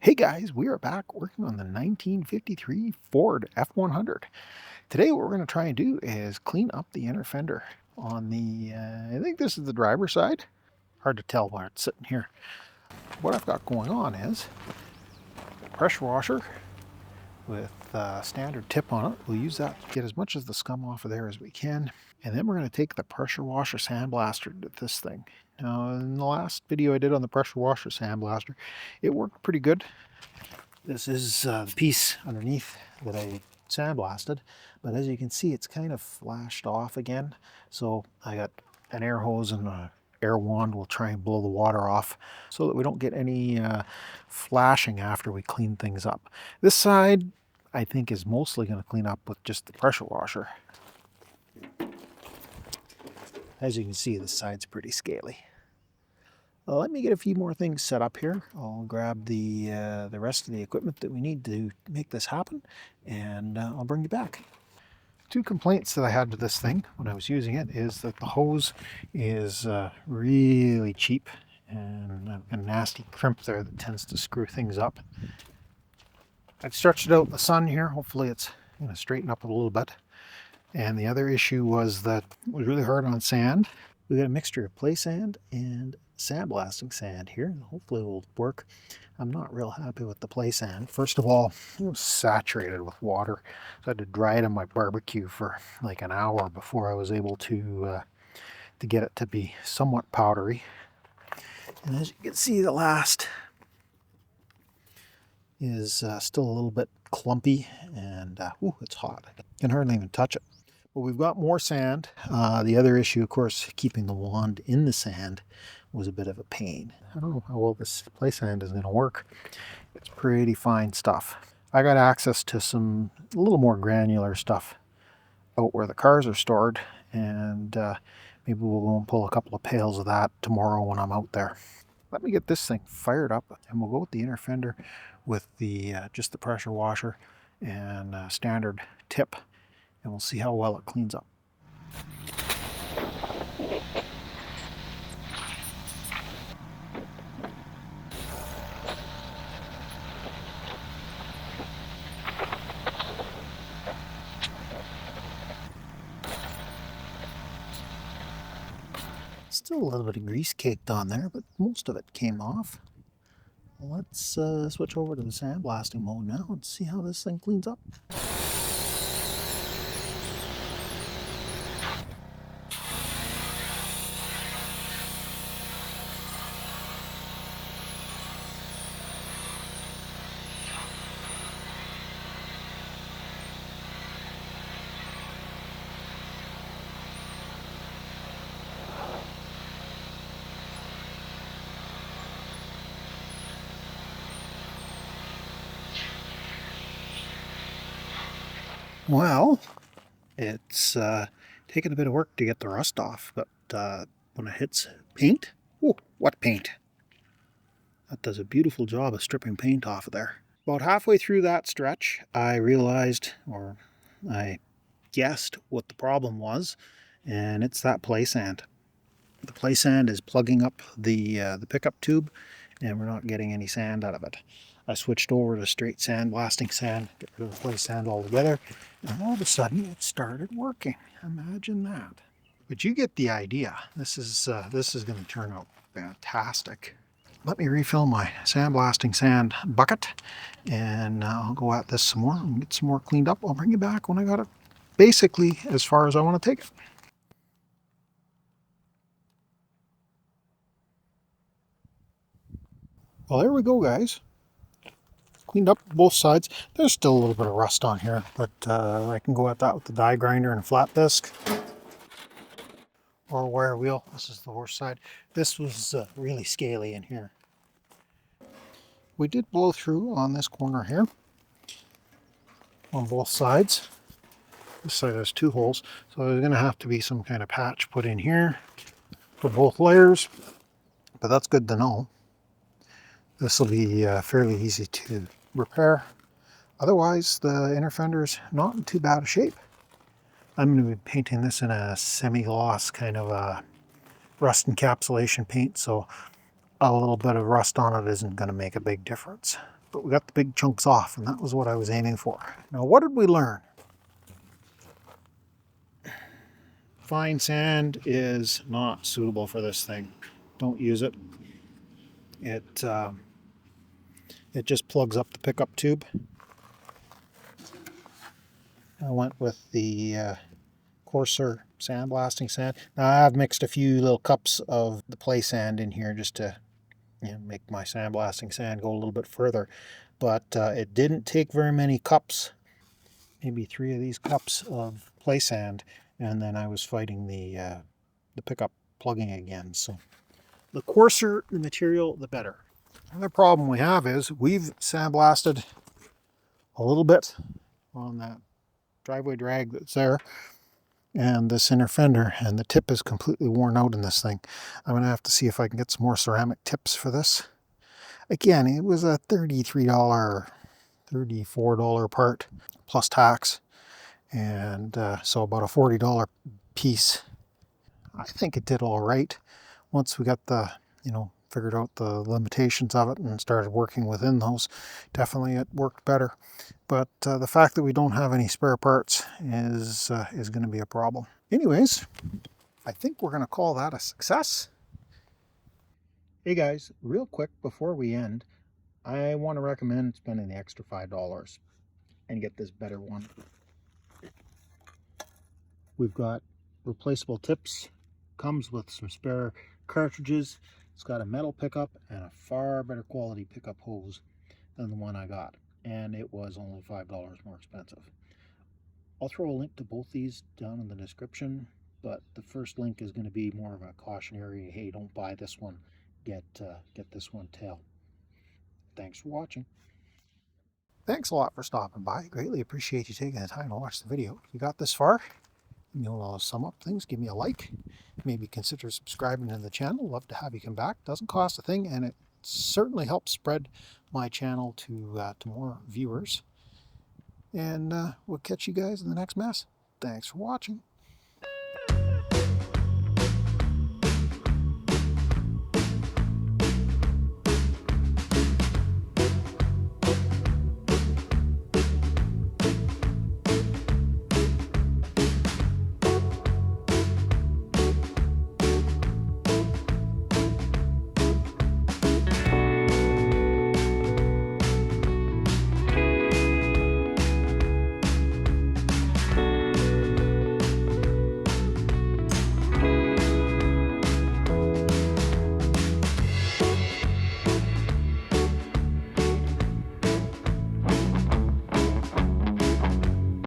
Hey guys, we are back working on the 1953 Ford F100. Today what we're going to try and do is clean up the inner fender on the, I think this is the driver's side. Hard to tell where it's sitting here. What I've got going on is a pressure washer with a standard tip on it. We'll use that to get as much of the scum off of there as we can. And then we're going to take the pressure washer sandblaster to this thing. Now in the last video I did on the pressure washer sandblaster, it worked pretty good. This is the piece underneath that I sandblasted, but as you can see, it's kind of flashed off again. So I got an air hose and an air wand. We'll try and blow the water off so that we don't get any flashing after we clean things up. This side, I think, is mostly going to clean up with just the pressure washer. As you can see, this side's pretty scaly. Let me get a few more things set up here. I'll grab the rest of the equipment that we need to make this happen, and I'll bring you back. Two complaints that I had with this thing when I was using it is that the hose is really cheap, and I've got a nasty crimp there that tends to screw things up. I've stretched it out in the sun here. Hopefully it's going to straighten up a little bit. And the other issue was that it was really hard on sand. We got a mixture of play sand and sandblasting sand here. Hopefully it will work. I'm not real happy with the play sand. First of all, it was saturated with water. So I had to dry it on my barbecue for like an hour before I was able to get it to be somewhat powdery. And as you can see, the last is still a little bit clumpy, and it's hot. I can hardly even touch it. But we've got more sand. The other issue, of course, keeping the wand in the sand was a bit of a pain. I don't know how well this play sand is going to work. It's pretty fine stuff. I got access to some a little more granular stuff out where the cars are stored, and maybe we'll go and pull a couple of pails of that tomorrow when I'm out there. Let me get this thing fired up, and we'll go with the inner fender with the just the pressure washer and standard tip, and we'll see how well it cleans up. Still a little bit of grease caked on there, but most of it came off. Let's switch over to the sandblasting mode now and see how this thing cleans up. Well, it's taken a bit of work to get the rust off, but when it hits paint, oh, what paint? That does a beautiful job of stripping paint off of there. About halfway through that stretch, I realized, or I guessed what the problem was, and it's that play sand. The play sand is plugging up the pickup tube, and we're not getting any sand out of it. I switched over to straight sandblasting sand, get rid of the play sand altogether, and all of a sudden it started working. Imagine that. But you get the idea. This is going to turn out fantastic. Let me refill my sandblasting sand bucket, and I'll go at this some more and get some more cleaned up. I'll bring you back when I got it basically as far as I want to take it. Well, there we go, guys. Cleaned up both sides. There's still a little bit of rust on here, but I can go at that with the die grinder and a flat disc or a wire wheel. This is the horse side. This was really scaly in here. We did blow through on this corner here on both sides. This side has two holes, so there's going to have to be some kind of patch put in here for both layers, but that's good to know. This will be fairly easy to repair. Otherwise, the inner fender's not in too bad a shape. I'm going to be painting this in a semi-gloss kind of a rust encapsulation paint, so a little bit of rust on it isn't going to make a big difference. but we got the big chunks off, and that was what I was aiming for. Now, what did we learn? Fine sand is not suitable for this thing. Don't use it. It just plugs up the pickup tube. I went with the coarser sandblasting sand. Now I've mixed a few little cups of the play sand in here just to make my sandblasting sand go a little bit further. But it didn't take very many cups, maybe 3 of these cups of play sand, and then I was fighting the pickup plugging again. So the coarser the material, the better. Another problem we have is we've sandblasted a little bit on that driveway drag that's there and this inner fender, and the tip is completely worn out in this thing. I'm going to have to see if I can get some more ceramic tips for this. Again, it was a $33, $34 part plus tax, and so about a $40 piece. I think it did all right once we got the, figured out the limitations of it and started working within those. Definitely it worked better. But the fact that we don't have any spare parts is going to be a problem. Anyways, I think we're going to call that a success. Hey guys, real quick before we end, I want to recommend spending the extra $5 and get this better one. We've got replaceable tips, comes with some spare cartridges. It's got a metal pickup and a far better quality pickup hose than the one I got, and it was only $5 more expensive. I'll throw a link to both these down in the description, but the first link is going to be more of a cautionary, hey, don't buy this one, get this one tail. Thanks for watching. Thanks a lot for stopping by. Greatly appreciate you taking the time to watch the video. If you got this far, you'll sum up things, give me a like, maybe consider subscribing to the channel. Love to have you come back. Doesn't cost a thing, and it certainly helps spread my channel to more viewers. And we'll catch you guys in the next mess. Thanks for watching.